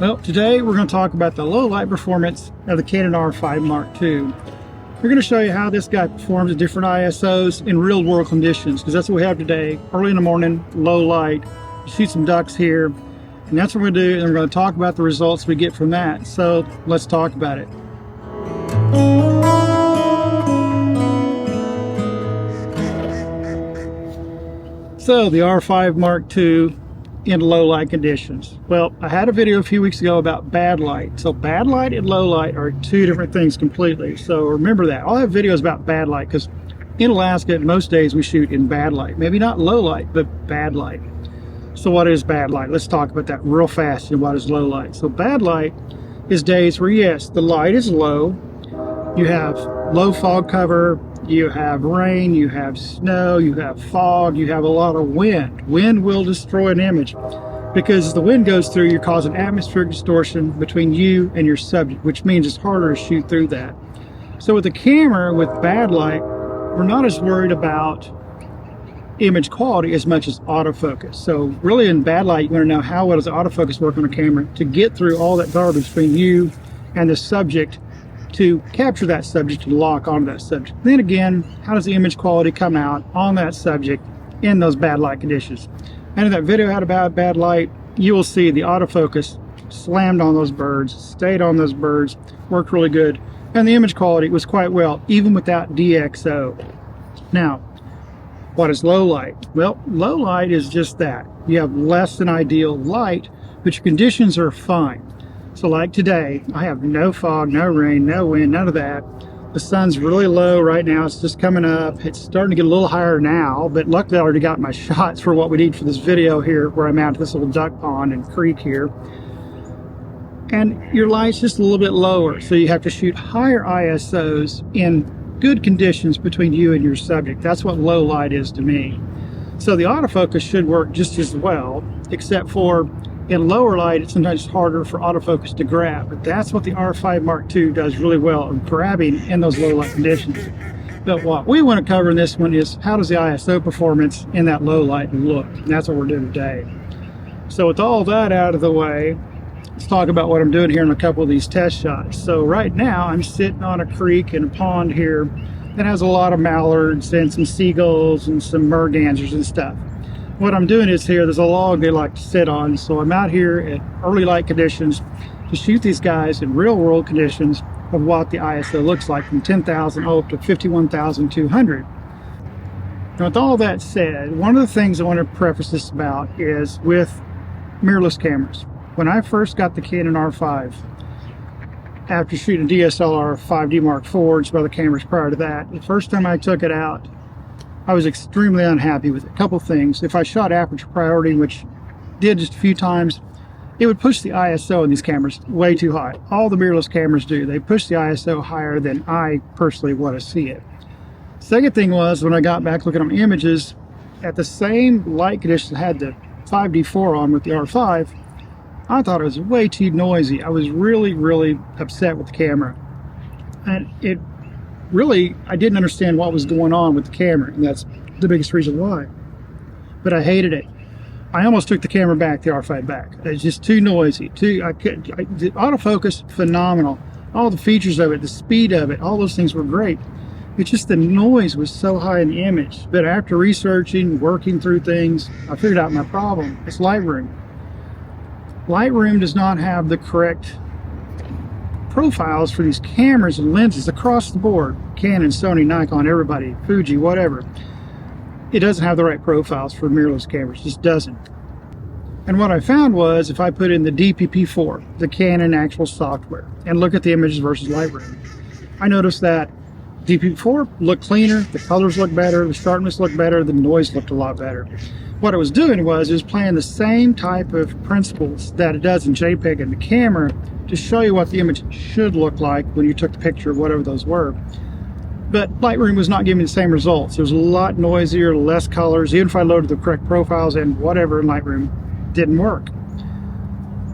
Well, today we're going to talk about the low light performance of the Canon R5 MKII. We're going to show you how this guy performs at different ISOs in real world conditions, because that's what we have today. Early in the morning, low light, you see some ducks here, and that's what we're going to do, and we're going to talk about the results we get from that. So let's talk about it. So the R5 MKII in low light conditions. Well, I had a video a few weeks ago about bad light. So bad light and low light are two different things completely. So remember that. I'll have videos about bad light because in Alaska, most days we shoot in bad light. Maybe not low light, but bad light. So what is bad light? Let's talk about that real fast and what is low light. So bad light is days where, yes, the light is low. You have low fog cover, you have rain, you have snow, you have fog, you have a lot of wind. Wind will destroy an image because as the wind goes through, you're causing atmospheric distortion between you and your subject, which means it's harder to shoot through that. So with the camera, with bad light, we're not as worried about image quality as much as autofocus. So really in bad light, you want to know how well does the autofocus work on a camera to get through all that garbage between you and the subject, to capture that subject, to lock onto that subject. Then again, how does the image quality come out on that subject in those bad light conditions? And in that video I had about bad light, you will see the autofocus slammed on those birds, stayed on those birds, worked really good, and the image quality was quite well, even without DXO. Now, what is low light? Well, low light is just that. You have less than ideal light, but your conditions are fine. So like today, I have no fog, no rain, no wind, none of that. The sun's really low right now. It's just coming up. It's starting to get a little higher now, but luckily I already got my shots for what we need for this video here, where I'm out to this little duck pond and creek here. And your light's just a little bit lower, so you have to shoot higher ISOs in good conditions between you and your subject. That's what low light is to me. So the autofocus should work just as well, except for in lower light, it's sometimes harder for autofocus to grab, but that's what the R5 MKII does really well in grabbing in those low light conditions. But what we want to cover in this one is how does the ISO performance in that low light look? And that's what we're doing today. So with all that out of the way, let's talk about what I'm doing here in a couple of these test shots. So right now I'm sitting on a creek and a pond here that has a lot of mallards and some seagulls and some mergansers and stuff. What I'm doing is here, there's a log they like to sit on, so I'm out here at early light conditions to shoot these guys in real world conditions of what the ISO looks like from 10,000 up to 51,200. Now with all that said, one of the things I want to preface this about is with mirrorless cameras. When I first got the Canon R5, after shooting DSLR 5D Mark IV and some other cameras prior to that, the first time I took it out, I was extremely unhappy with it. A couple things. If I shot aperture priority, which did just a few times, it would push the ISO in these cameras way too high. All the mirrorless cameras do. They push the ISO higher than I personally want to see it. Second thing was, when I got back looking at images, at the same light conditions I had the 5D4 on with the R5, I thought it was way too noisy. I was really, really upset with the camera. And I didn't understand what was going on with the camera, and that's the biggest reason why. But I hated it. I almost took the camera back, the R5 back. It's just too noisy. The autofocus, phenomenal. All the features of it, the speed of it, all those things were great. It's just the noise was so high in the image. But after researching, working through things, I figured out my problem. It's Lightroom. Lightroom does not have the correct profiles for these cameras and lenses across the board. Canon, Sony, Nikon, everybody, Fuji, whatever. It doesn't have the right profiles for mirrorless cameras, it just doesn't. And what I found was, if I put in the DPP4, the Canon actual software, and look at the images versus Lightroom, I noticed that DPP4 looked cleaner, the colors looked better, the sharpness looked better, the noise looked a lot better. What it was doing was, it was playing the same type of principles that it does in JPEG in the camera to show you what the image should look like when you took the picture, whatever those were. But Lightroom was not giving me the same results. It was a lot noisier, less colors. Even if I loaded the correct profiles and whatever in Lightroom, didn't work.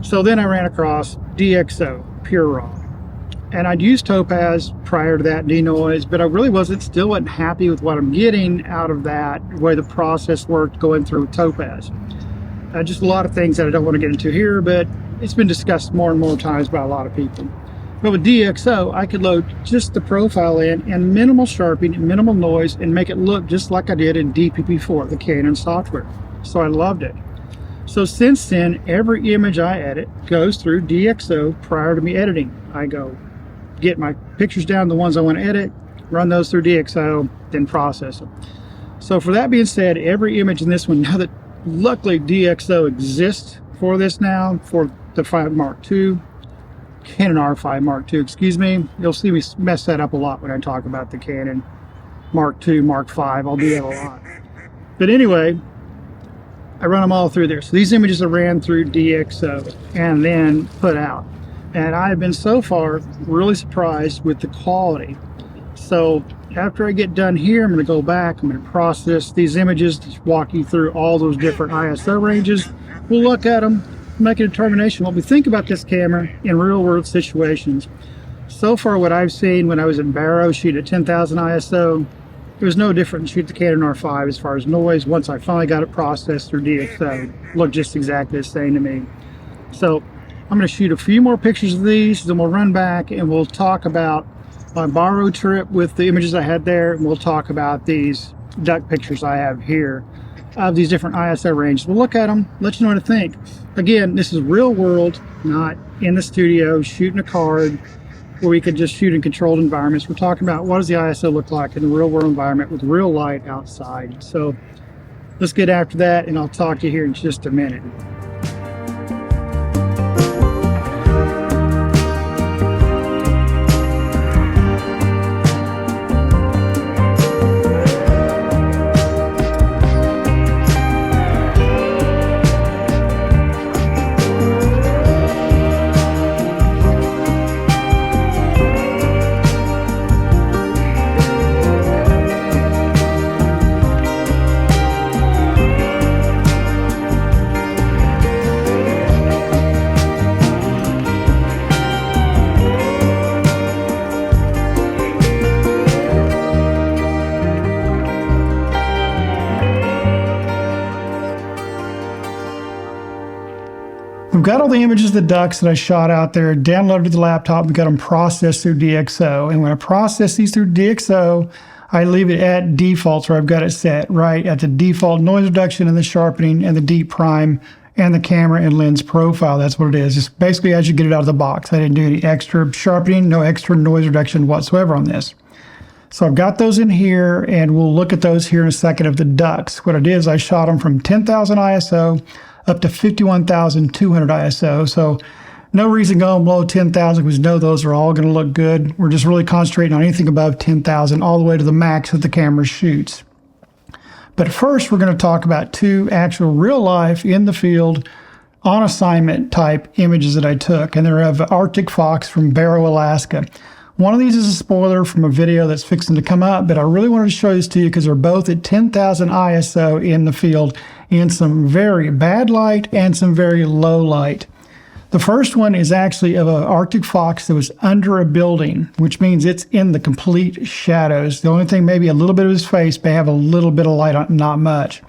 So then I ran across DXO PureRAW. And I'd used Topaz prior to that, denoise, but I really still wasn't happy with what I'm getting out of that, the way the process worked going through Topaz. Just a lot of things that I don't want to get into here, but it's been discussed more and more times by a lot of people. But with DXO, I could load just the profile in and minimal sharpening, minimal noise, and make it look just like I did in DPP4, the Canon software. So I loved it. So since then, every image I edit goes through DXO prior to me editing. I go get my pictures down, the ones I want to edit, run those through DXO, then process them. So for that being said, every image in this one, now that luckily DXO exists for this now, for the 5 Mark II, Canon R5 Mark II, excuse me. You'll see me mess that up a lot when I talk about the Canon Mark II, Mark V. I'll do that a lot. But anyway, I run them all through there. So these images are ran through DXO and then put out. And I've been so far really surprised with the quality. So after I get done here, I'm going to go back, I'm going to process these images, just walk you through all those different ISO ranges. We'll look at them, make a determination what we think about this camera in real world situations. So far what I've seen when I was in Barrow shooting at 10,000 ISO, it was no different than shooting the Canon R5 as far as noise. Once I finally got it processed through DXO, it looked just exactly the same to me. So I'm going to shoot a few more pictures of these, then we'll run back and we'll talk about my Barrow trip with the images I had there, and we'll talk about these duck pictures I have here of these different ISO ranges. We'll look at them, let you know what to think. Again, this is real world, not in the studio shooting a card where we could just shoot in controlled environments. We're talking about what does the ISO look like in the real world environment with real light outside. So let's get after that, and I'll talk to you here in just a minute. We've got all the images of the ducks that I shot out there, downloaded to the laptop, and got them processed through DXO. And when I process these through DXO, I leave it at defaults where I've got it set, right at the default noise reduction and the sharpening and the deep prime and the camera and lens profile. That's what it is. Just basically as you get it out of the box. I didn't do any extra sharpening, no extra noise reduction whatsoever on this. So I've got those in here, and we'll look at those here in a second of the ducks. What I did is I shot them from 10,000 ISO up to 51,200 ISO. So no reason going below 10,000 because we know those are all going to look good. We're just really concentrating on anything above 10,000 all the way to the max that the camera shoots. But first we're going to talk about two actual real life in the field on assignment type images that I took, and they're of Arctic fox from Barrow, Alaska. One of these is a spoiler from a video that's fixing to come up, but I really wanted to show this to you because they're both at 10,000 ISO in the field in some very bad light and some very low light. The first one is actually of an Arctic fox that was under a building, which means it's in the complete shadows. The only thing, maybe a little bit of his face may have a little bit of light on, not much.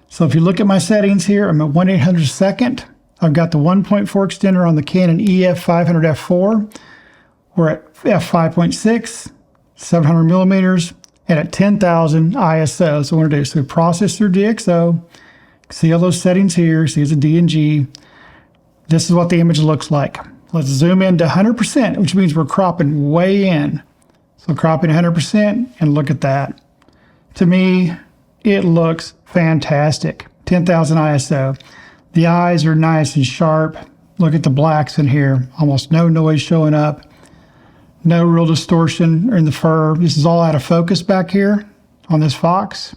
So if you look at my settings here, I'm at 1/802nd. I've got the 1.4 extender on the Canon EF500 f4. We're at f5.6, 700 millimeters, and at 10,000 ISO. So what we're going to do is we process through DXO. See all those settings here. See it's a D and G. This is what the image looks like. Let's zoom in to 100%, which means we're cropping way in. So cropping 100%, and look at that. To me, it looks fantastic. 10,000 ISO. The eyes are nice and sharp. Look at the blacks in here. Almost no noise showing up. No real distortion in the fur. This is all out of focus back here on this fox.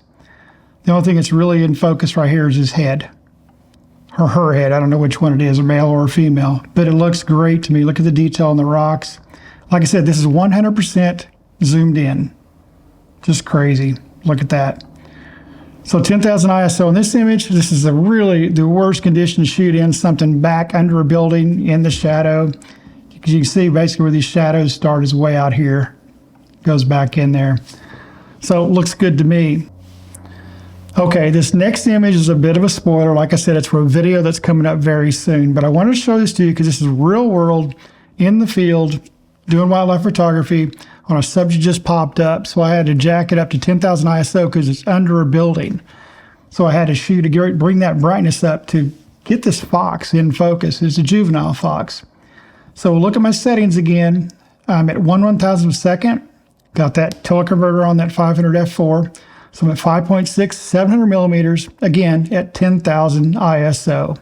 The only thing that's really in focus right here is his head. Or her head. I don't know which one it is, a male or a female. But it looks great to me. Look at the detail on the rocks. Like I said, this is 100% zoomed in. Just crazy. Look at that. So 10,000 ISO in this image. This is really the worst condition to shoot in, something back under a building in the shadow. Because you can see basically where these shadows start is way out here. Goes back in there. So it looks good to me. Okay, this next image is a bit of a spoiler. Like I said, it's for a video that's coming up very soon, but I wanted to show this to you because this is real world in the field doing wildlife photography on a subject just popped up. So I had to jack it up to 10,000 ISO because it's under a building. So I had to shoot to bring that brightness up to get this fox in focus. It's a juvenile fox. So look at my settings again. I'm at 1/1000th of a second. Got that teleconverter on that 500 f4. So I'm at 5.6, 700 millimeters, again, at 10,000 ISO.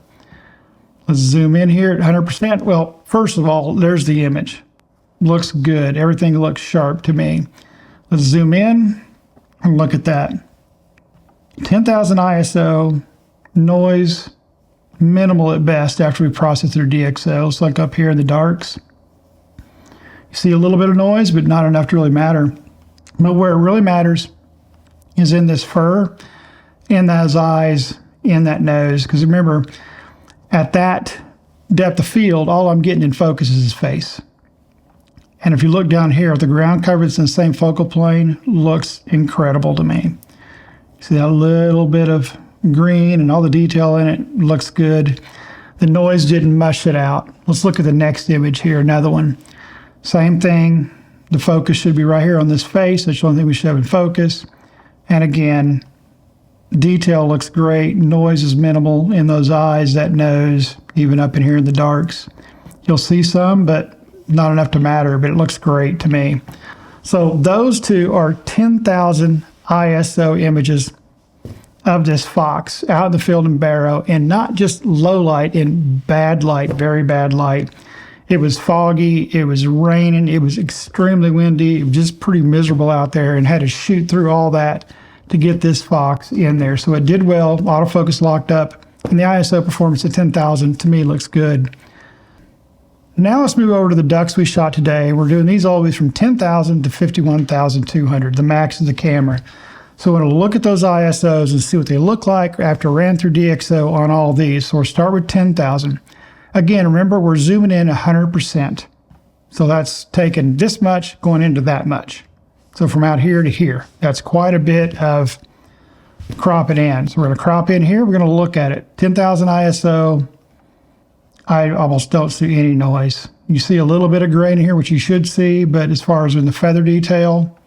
Let's zoom in here at 100%. Well, first of all, there's the image. Looks good. Everything looks sharp to me. Let's zoom in and look at that. 10,000 ISO, noise, minimal at best after we process their DXO. So like up here in the darks. You see a little bit of noise, but not enough to really matter. But where it really matters is in this fur, in those eyes, in that nose. Because remember, at that depth of field, all I'm getting in focus is his face. And if you look down here, the ground cover that's in the same focal plane looks incredible to me. See that little bit of green and all the detail in it looks good. The noise didn't mush it out. Let's look at the next image here, another one. Same thing. The focus should be right here on this face. That's the only thing we should have in focus. And again, detail looks great. Noise is minimal in those eyes, that nose, even up in here in the darks. You'll see some, but not enough to matter, but it looks great to me. So those two are 10,000 ISO images of this fox out in the field in Barrow, and not just low light, in bad light, very bad light. It was foggy, it was raining, it was extremely windy, it was just pretty miserable out there, and had to shoot through all that to get this fox in there. So it did well, autofocus locked up, and the ISO performance at 10,000 to me looks good. Now let's move over to the ducks we shot today. We're doing these always from 10,000 to 51,200, the max of the camera. So we're going to look at those ISOs and see what they look like after I ran through DXO on all these. So we'll start with 10,000. Again, remember, we're zooming in 100%. So that's taking this much, going into that much. So from out here to here, that's quite a bit of crop it in. So we're going to crop in here. We're going to look at it. 10,000 ISO. I almost don't see any noise. You see a little bit of grain here, which you should see, but as far as in the feather detail,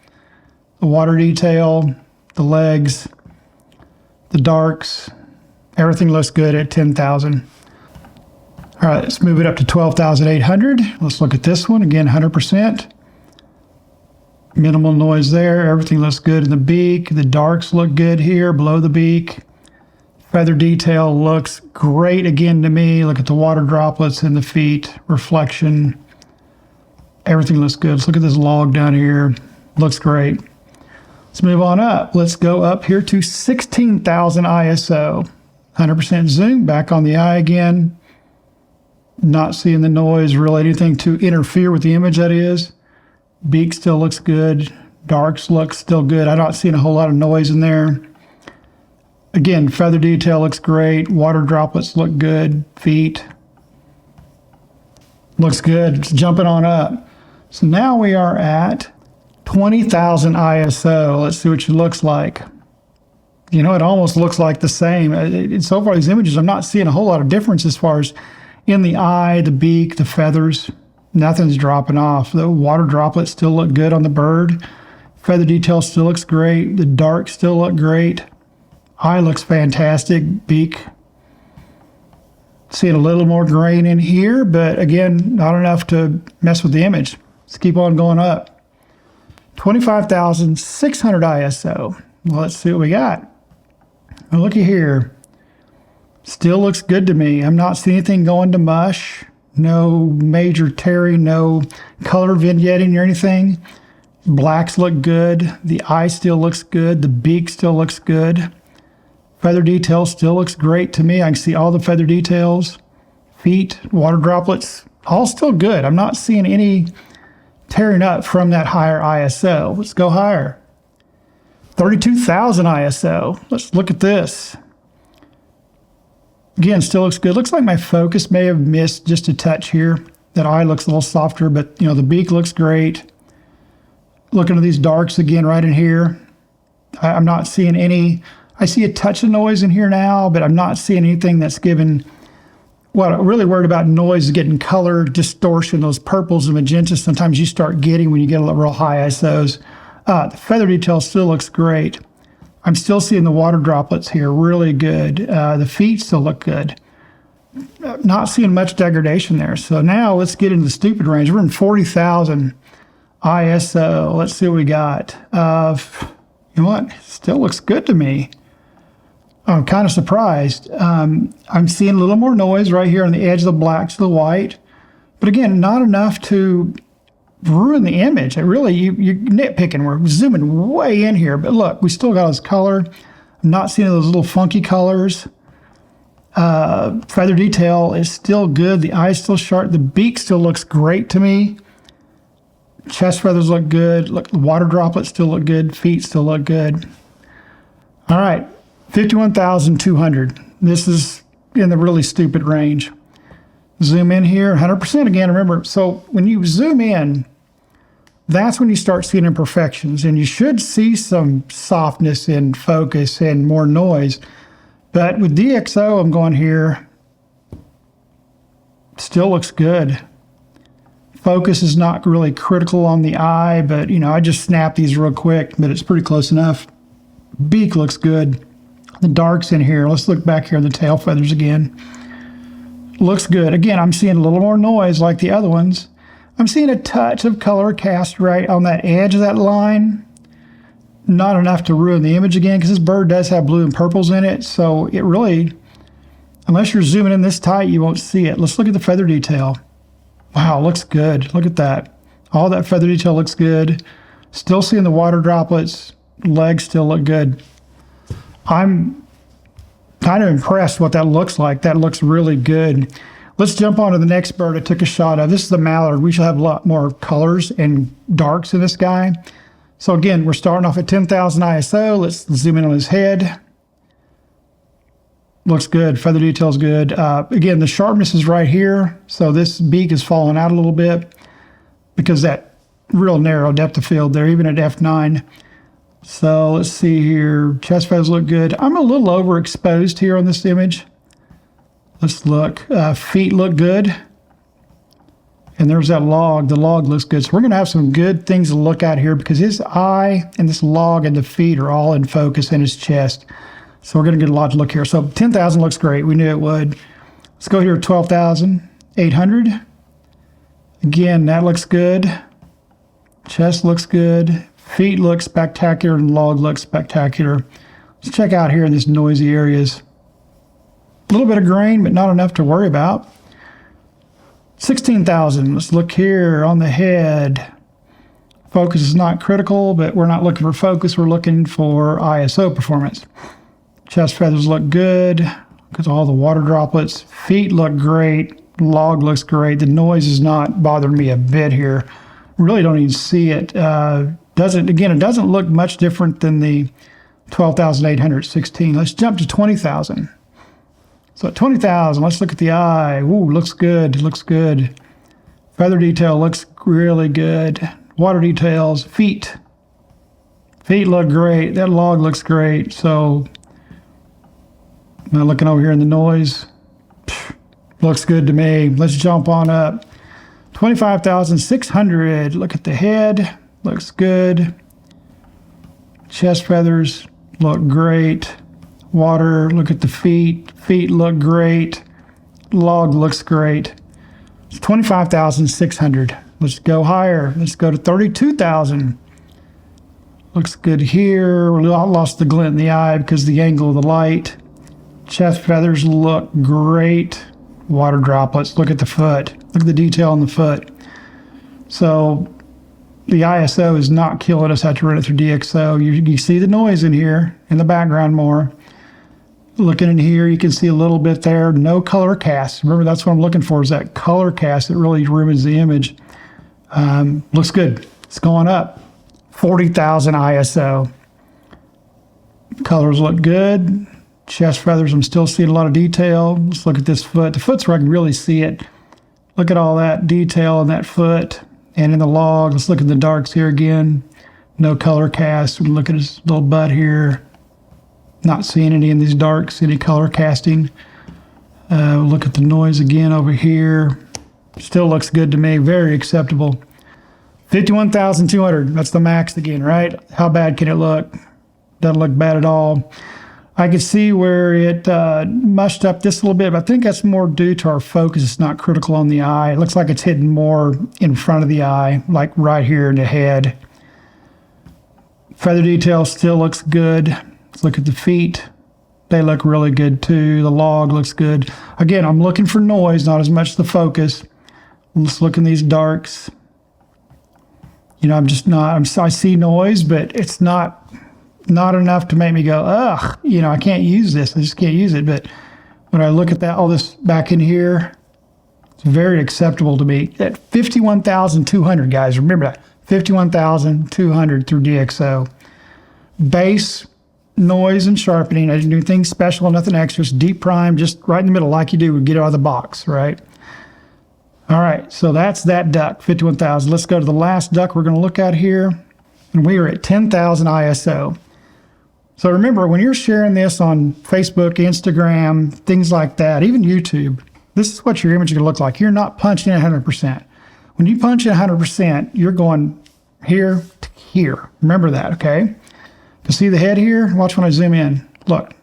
the water detail, the legs, the darks, everything looks good at 10,000. All right, let's move it up to 12,800. Let's look at this one. Again, 100%. Minimal noise there. Everything looks good in the beak. The darks look good here below the beak. Feather detail looks great again to me. Look at the water droplets in the feet, reflection. Everything looks good. Let's look at this log down here. Looks great. Let's move on up. Let's go up here to 16,000 ISO. 100% zoom, back on the eye again. Not seeing the noise, really anything to interfere with the image, that is. Beak still looks good. Darks look still good. I'm not seeing a whole lot of noise in there. Again, feather detail looks great. Water droplets look good. Feet. Looks good. It's jumping on up. So now we are at 20,000 ISO. Let's see what it looks like. You know, it almost looks like the same. So far, these images, I'm not seeing a whole lot of difference as far as in the eye, the beak, the feathers. Nothing's dropping off. The water droplets still look good on the bird. Feather detail still looks great. The dark still look great. Eye looks fantastic. Beak. Seeing a little more grain in here, but again, not enough to mess with the image. Let's keep on going up. 25,600 ISO. Well, let's see what we got. Well, looky here. Still looks good to me. I'm not seeing anything going to mush. No major tearing, no color vignetting or anything. Blacks look good. The eye still looks good. The beak still looks good. Feather detail still looks great to me. I can see all the feather details. Feet, water droplets, all still good. I'm not seeing any tearing up from that higher ISO. Let's go higher. 32,000 ISO. Let's look at this. Again, still looks good. Looks like my focus may have missed just a touch here. That eye looks a little softer, but you know, the beak looks great. Looking at these darks again right in here. I'm not seeing any I see a touch of noise in here now, but I'm not seeing anything that's given. What I'm really worried about noise is getting color distortion, those purples and magentas sometimes you start getting when you get a real high ISOs. The feather detail still looks great. I'm still seeing the water droplets here really good. The feet still look good. Not seeing much degradation there. So now let's get into the stupid range. We're in 40,000 ISO. Let's see what we got. You know what? Still looks good to me. I'm kind of surprised. I'm seeing a little more noise right here on the edge of the black to the white. But again, not enough to ruin the image. It really, you're nitpicking. We're zooming way in here. But look, we still got this color. I'm not seeing those little funky colors. Feather detail is still good. The eye's still sharp. The beak still looks great to me. Chest feathers look good. Look, the water droplets still look good. Feet still look good. All right. 51,200. This is in the really stupid range. Zoom in here, 100% again. Remember, so when you zoom in, that's when you start seeing imperfections, and you should see some softness in focus and more noise. But with DXO, I'm going here, still looks good. Focus is not really critical on the eye, but you know, I just snapped these real quick, but it's pretty close enough. Beak looks good. The darks in here. Let's look back here on the tail feathers again. Looks good. Again, I'm seeing a little more noise like the other ones. I'm seeing a touch of color cast right on that edge of that line. Not enough to ruin the image again, because this bird does have blue and purples in it. So it really, unless you're zooming in this tight, you won't see it. Let's look at the feather detail. Wow, looks good. Look at that. All that feather detail looks good. Still seeing the water droplets. Legs still look good. I'm kind of impressed what that looks like. That looks really good. Let's jump on to the next bird I took a shot of. This is the mallard. We should have a lot more colors and darks in this guy. So again, we're starting off at 10,000 ISO. Let's zoom in on his head. Looks good. Feather detail's good. Again, the sharpness is right here. So this beak is falling out a little bit because that real narrow depth of field there, even at f9. So let's see here. Chest feathers look good. I'm a little overexposed here on this image. Let's look. Feet look good. And there's that log. The log looks good. So we're going to have some good things to look at here because his eye and this log and the feet are all in focus in his chest. So we're going to get a lot to look here. So 10,000 looks great. We knew it would. Let's go here to 12,800. Again, that looks good. Chest looks good. Feet look spectacular and log looks spectacular. Let's check out here in these noisy areas. A little bit of grain, but not enough to worry about. 16,000. Let's look here on the head. Focus is not critical, but we're not looking for focus. We're looking for ISO performance. Chest feathers look good because all the water droplets. Feet look great. Log looks great. The noise is not bothering me a bit here. Really don't even see it. It doesn't look much different than the 12,816. Let's jump to 20,000. So at 20,000, let's look at the eye. Ooh, looks good. Looks good. Feather detail looks really good. Water details, feet. Feet look great. That log looks great. So now looking over here in the noise, looks good to me. Let's jump on up. 25,600. Look at the head. Looks good. Chest feathers look great. Water, look at the feet. Feet look great. Log looks great. It's 25,600. Let's go higher. Let's go to 32,000. Looks good here. We lost the glint in the eye because of the angle of the light. Chest feathers look great. Water droplets. Look at the foot. Look at the detail on the foot. So the ISO is not killing us after running it through DXO. You see the noise in here in the background more. Looking in here, you can see a little bit there. No color cast. Remember, that's what I'm looking for, is that color cast that really ruins the image. Looks good. It's going up. 40,000 ISO. Colors look good. Chest feathers, I'm still seeing a lot of detail. Let's look at this foot. The foot's where I can really see it. Look at all that detail in that foot and in the log. Let's look at the darks here again. No color cast. We look at his little butt here. Not seeing any in these darks, any color casting. Look at the noise again over here. Still looks good to me, very acceptable. 51,200, that's the max again, right? How bad can it look? Doesn't look bad at all. I can see where it mushed up this a little bit, but I think that's more due to our focus. It's not critical on the eye. It looks like it's hidden more in front of the eye, like right here in the head. Feather detail still looks good. Let's look at the feet. They look really good too. The log looks good. Again, I'm looking for noise, not as much the focus. Let's look in these darks. You know, I'm just not, I see noise, but it's not enough to make me go, ugh, you know, I can't use this. I just can't use it. But when I look at that, all this back in here, it's very acceptable to me. At 51,200, guys, remember that, 51,200 through DXO. Base, noise, and sharpening. I didn't do anything special, nothing extra. Just deep prime, just right in the middle, like you do, we get it out of the box, right? All right, so that's that duck, 51,000. Let's go to the last duck we're going to look at here, and we are at 10,000 ISO. So remember, when you're sharing this on Facebook, Instagram, things like that, even YouTube, this is what your image is going to look like. You're not punching at 100%. When you punch at 100%, you're going here to here. Remember that, okay? To see the head here, watch when I zoom in. Look,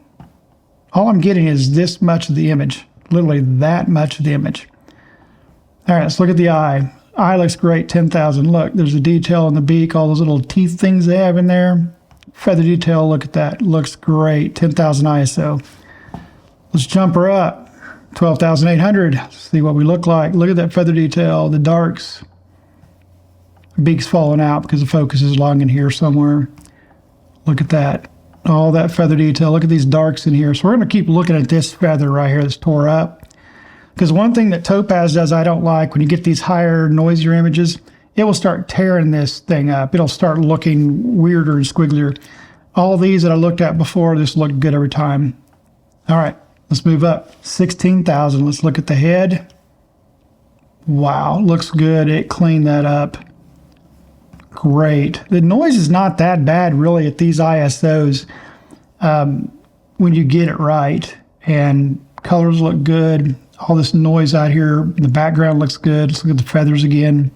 all I'm getting is this much of the image, literally that much of the image. All right, let's look at the eye. Eye looks great, 10,000. Look, there's a detail in the beak, all those little teeth things they have in there. Feather detail, look at that. Looks great, 10,000 ISO. Let's jump her up, 12,800. See what we look like. Look at that feather detail, the darks. Beak's falling out because the focus is long in here somewhere. Look at that. All that feather detail. Look at these darks in here. So we're going to keep looking at this feather right here that's tore up. Because one thing that Topaz does I don't like, when you get these higher, noisier images, it will start tearing this thing up. It'll start looking weirder and squigglier. All these that I looked at before, this looked good every time. All right, let's move up. 16,000. Let's look at the head. Wow, looks good. It cleaned that up. Great. The noise is not that bad, really, at these ISOs when you get it right. And colors look good. All this noise out here in the background looks good. Let's look at the feathers again.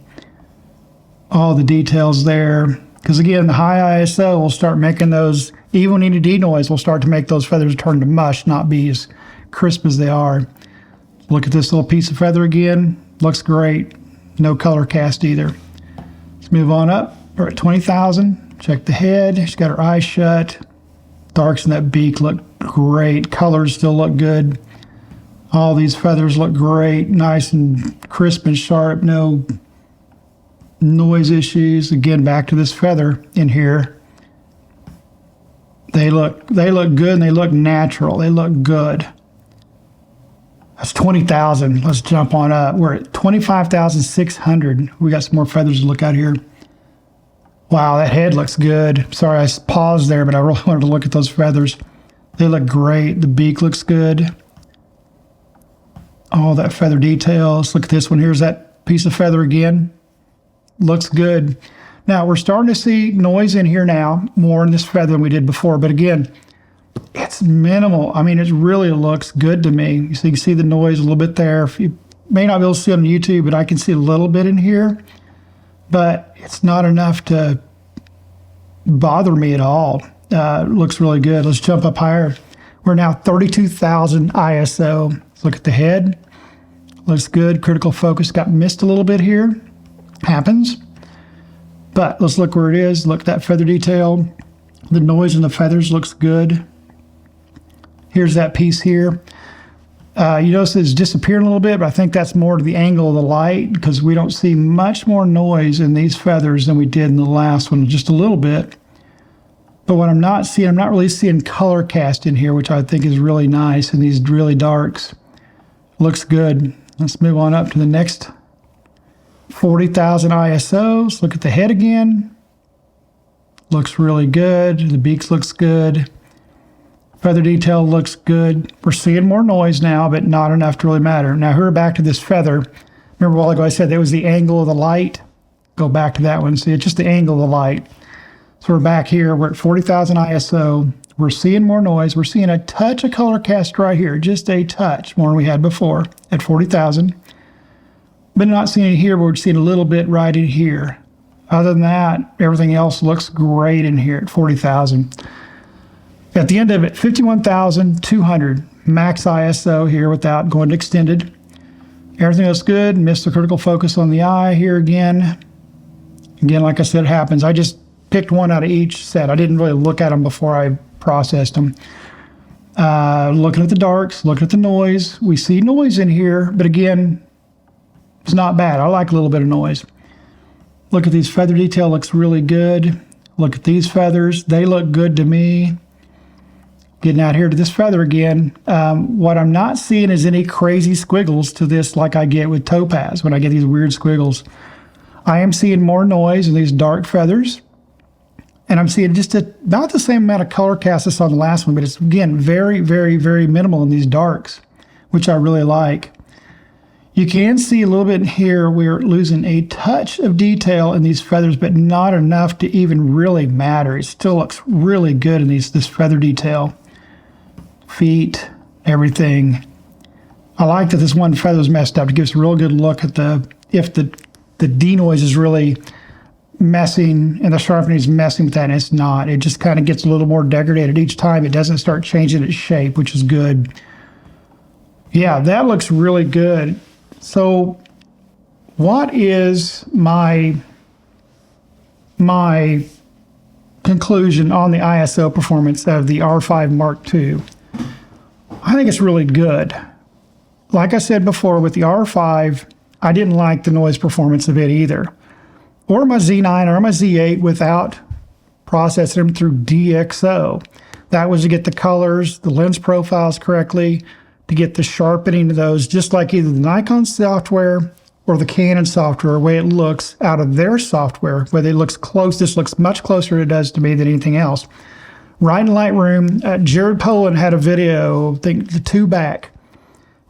All the details there. Because again, the high ISO will start making those, even when you need noise, will start to make those feathers turn to mush, not be as crisp as they are. Look at this little piece of feather again. Looks great. No color cast either. Let's move on up. We're at 20,000. Check the head. She's got her eyes shut. Darks in that beak look great. Colors still look good. All these feathers look great, nice and crisp and sharp, no noise issues. Again, back to this feather in here. They look good and they look natural. They look good. That's 20,000. Let's jump on up. We're at 25,600. We got some more feathers to look at here. Wow, that head looks good. Sorry, I paused there, but I really wanted to look at those feathers. They look great. The beak looks good. All that feather detail. Let's look at this one. Here's that piece of feather again. Looks good. Now, we're starting to see noise in here now, more in this feather than we did before. But again, it's minimal. I mean, it really looks good to me. So you can see the noise a little bit there. You may not be able to see it on YouTube, but I can see a little bit in here. But it's not enough to bother me at all. It looks really good. Let's jump up higher. We're now 32,000 ISO. Let's look at the head. Looks good. Critical focus got missed a little bit here. Happens. But let's look where it is. Look at that feather detail. The noise in the feathers looks good. Here's that piece here. You notice it's disappearing a little bit, but I think that's more to the angle of the light because we don't see much more noise in these feathers than we did in the last one, just a little bit. But what I'm not seeing, I'm not really seeing color cast in here, which I think is really nice in these really darks. Looks good. Let's move on up to the next 40,000 ISOs. Look at the head again. Looks really good. The beaks looks good. Feather detail looks good. We're seeing more noise now, but not enough to really matter. Now, here back to this feather. Remember a while ago I said that was the angle of the light? Go back to that one. See, it's just the angle of the light. So we're back here. We're at 40,000 ISO. We're seeing more noise. We're seeing a touch of color cast right here, just a touch more than we had before at 40,000. But not seeing it here, but we're seeing a little bit right in here. Other than that, everything else looks great in here at 40,000. At the end of it, 51,200 max ISO here without going to extended. Everything looks good. Missed the critical focus on the eye here again. Again, like I said, it happens. I just picked one out of each set. I didn't really look at them before I processed them. Looking at the darks, looking at the noise. We see noise in here, but again, it's not bad. I like a little bit of noise. Look at these feather detail, looks really good. Look at these feathers. They look good to me. Getting out here to this feather again. What I'm not seeing is any crazy squiggles to this like I get with topaz when I get these weird squiggles. I am seeing more noise in these dark feathers. And I'm seeing just about the same amount of color cast as on the last one, but it's, again, very, very, very minimal in these darks, which I really like. You can see a little bit in here, we're losing a touch of detail in these feathers, but not enough to even really matter. It still looks really good in this feather detail. Feet, everything. I like that this one feather is messed up. It gives a real good look at if the denoise is really messing and the sharpening is messing with that, and it's not. It just kind of gets a little more degraded each time. It doesn't start changing its shape, which is good. Yeah, that looks really good. So what is my conclusion on the ISO performance of the R5 Mark II? I think it's really good. Like I said before, with the R5, I didn't like the noise performance of it either. Or my Z9 or my Z8 without processing them through DXO. That was to get the colors, the lens profiles correctly, to get the sharpening of those, just like either the Nikon software or the Canon software, the way it looks out of their software, where it looks close. This looks much closer than it does to me than anything else. Right in Lightroom, Jared Poland had a video, I think the two back,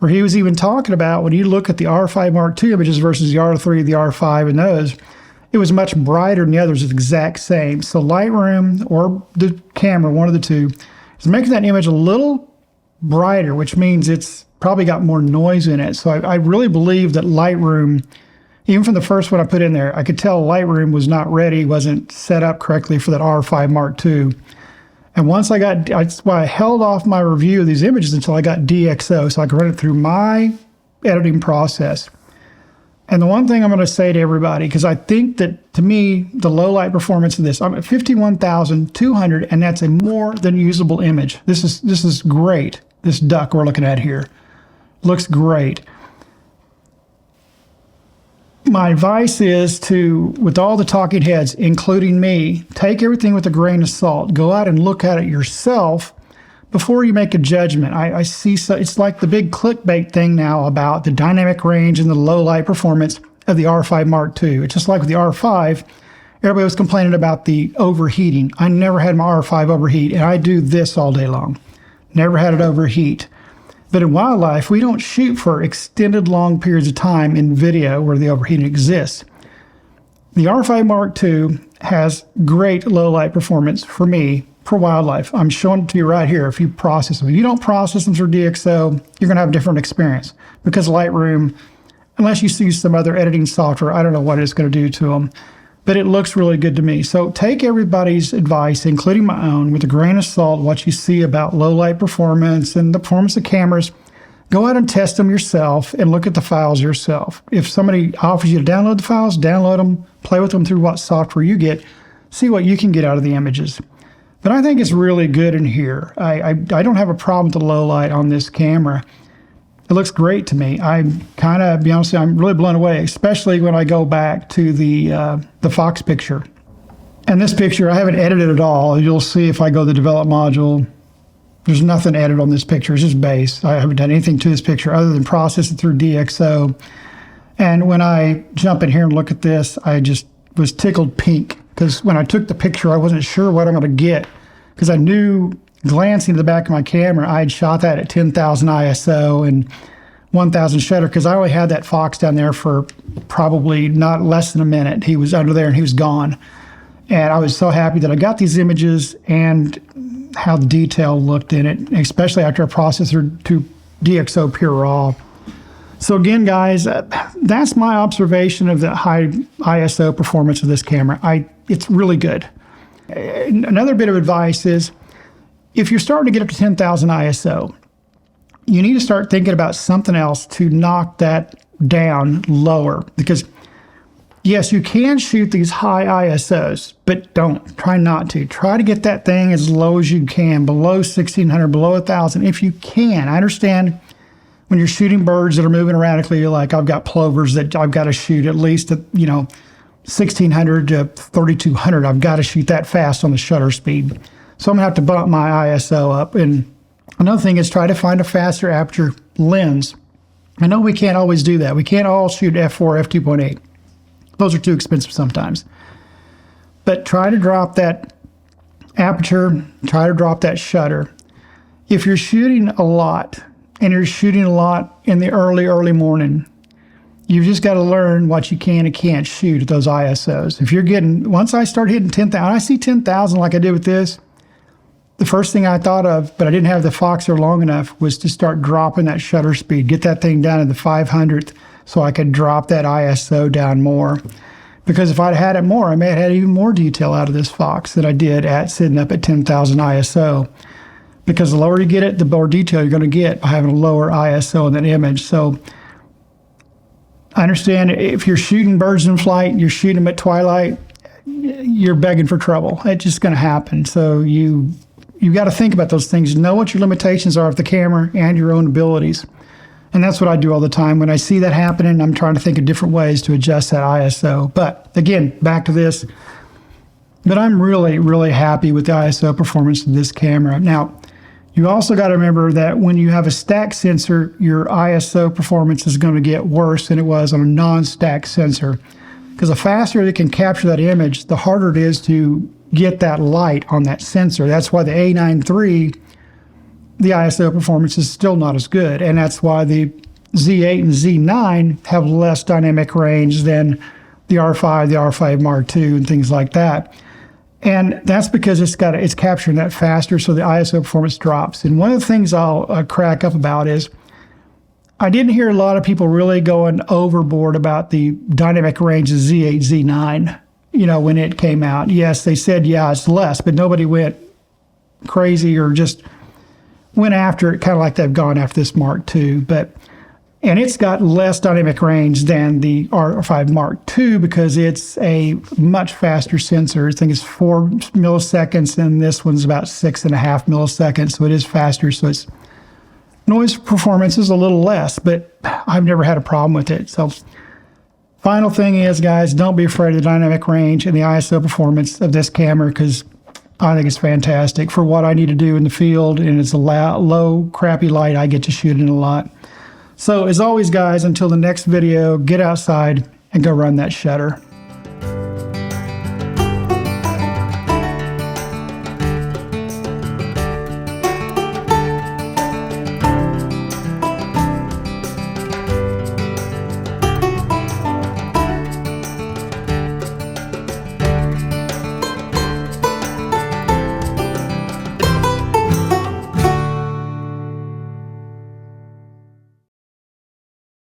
where he was even talking about when you look at the R5 Mark II images versus the R3, the R5, and those, it was much brighter than the others, the exact same. So Lightroom or the camera, one of the two, is making that image a little brighter, which means it's probably got more noise in it. So I really believe that Lightroom, even from the first one I put in there, I could tell Lightroom was not ready, wasn't set up correctly for that R5 Mark II. And once that's why I held off my review of these images until I got DXO, so I could run it through my editing process. And the one thing I'm going to say to everybody, because I think that, to me, the low light performance of this, I'm at 51,200, and that's a more than usable image. This is great. This duck we're looking at here looks great. My advice is to, with all the talking heads, including me, take everything with a grain of salt. Go out and look at it yourself before you make a judgment. I see, so it's like the big clickbait thing now about the dynamic range and the low light performance of the R5 Mark II. It's just like with the R5, everybody was complaining about the overheating. I never had my R5 overheat, and I do this all day long. Never had it overheat. But in wildlife, we don't shoot for extended long periods of time in video where the overheating exists. The R5 Mark II has great low light performance for me for wildlife. I'm showing it to you right here. If you process them, if you don't process them through DXO, you're going to have a different experience, because Lightroom, unless you use some other editing software, I don't know what it's going to do to them, but it looks really good to me. So take everybody's advice, including my own, with a grain of salt, what you see about low light performance and the performance of cameras. Go out and test them yourself and look at the files yourself. If somebody offers you to download the files, download them, play with them through what software you get, see what you can get out of the images. But I think it's really good in here. I don't have a problem with the low light on this camera. It looks great to me. I'm kind of, be honest, I'm really blown away, especially when I go back to the Fox picture. And this picture, I haven't edited at all. You'll see if I go to the develop module, there's nothing edited on this picture. It's just base. I haven't done anything to this picture other than process it through DXO. And when I jump in here and look at this, I just was tickled pink, because when I took the picture, I wasn't sure what I'm going to get, because I knew, glancing at the back of my camera, I had shot that at 10,000 ISO and 1,000 shutter, because I only had that fox down there for probably not less than a minute. He was under there and he was gone. And I was so happy that I got these images and how the detail looked in it, especially after I processed to DXO PureRAW. So again, guys, that's my observation of the high ISO performance of this camera. It's really good. Another bit of advice is, if you're starting to get up to 10,000 ISO, you need to start thinking about something else to knock that down lower. Because yes, you can shoot these high ISOs, but try not to. Try to get that thing as low as you can, below 1600, below 1000, if you can. I understand when you're shooting birds that are moving erratically, you're like, I've got plovers that I've got to shoot at least at, 1600 to 3200. I've got to shoot that fast on the shutter speed. So I'm gonna have to bump my ISO up. And another thing is try to find a faster aperture lens. I know we can't always do that. We can't all shoot f4, f2.8. Those are too expensive sometimes. But try to drop that aperture, try to drop that shutter. If you're shooting a lot, and you're shooting a lot in the early morning, you've just got to learn what you can and can't shoot at those ISOs. If you're once I start hitting 10,000, I see 10,000 like I did with this, the first thing I thought of, but I didn't have the Foxer long enough, was to start dropping that shutter speed, get that thing down to the 500th so I could drop that ISO down more. Because if I'd had it more, I may have had even more detail out of this Fox than I did sitting up at 10,000 ISO. Because the lower you get it, the more detail you're going to get by having a lower ISO in that image. So I understand if you're shooting birds in flight, you're shooting them at twilight, you're begging for trouble. It's just going to happen. So you've got to think about those things. Know what your limitations are of the camera and your own abilities. And that's what I do all the time. When I see that happening, I'm trying to think of different ways to adjust that ISO. But again, back to this. But I'm really, really happy with the ISO performance of this camera. Now, you also got to remember that when you have a stack sensor, your ISO performance is going to get worse than it was on a non-stack sensor. Because the faster it can capture that image, the harder it is to get that light on that sensor. That's why the A9 III, the ISO performance is still not as good. And that's why the Z8 and Z9 have less dynamic range than the R5, the R5 Mark II, and things like that. And that's because it's capturing that faster, so the ISO performance drops. And one of the things I'll crack up about is I didn't hear a lot of people really going overboard about the dynamic range of Z8, Z9, when it came out. Yes, they said, yeah, it's less, but nobody went crazy or just went after it, kind of like they've gone after this Mark II. And it's got less dynamic range than the R5 Mark II because it's a much faster sensor. I think it's 4 milliseconds, and this one's about 6.5 milliseconds, so it is faster. So its noise performance is a little less, but I've never had a problem with it. So final thing is, guys, don't be afraid of the dynamic range and the ISO performance of this camera, because I think it's fantastic for what I need to do in the field, and it's a low, crappy light I get to shoot in a lot. So as always, guys, until the next video, get outside and go run that shutter.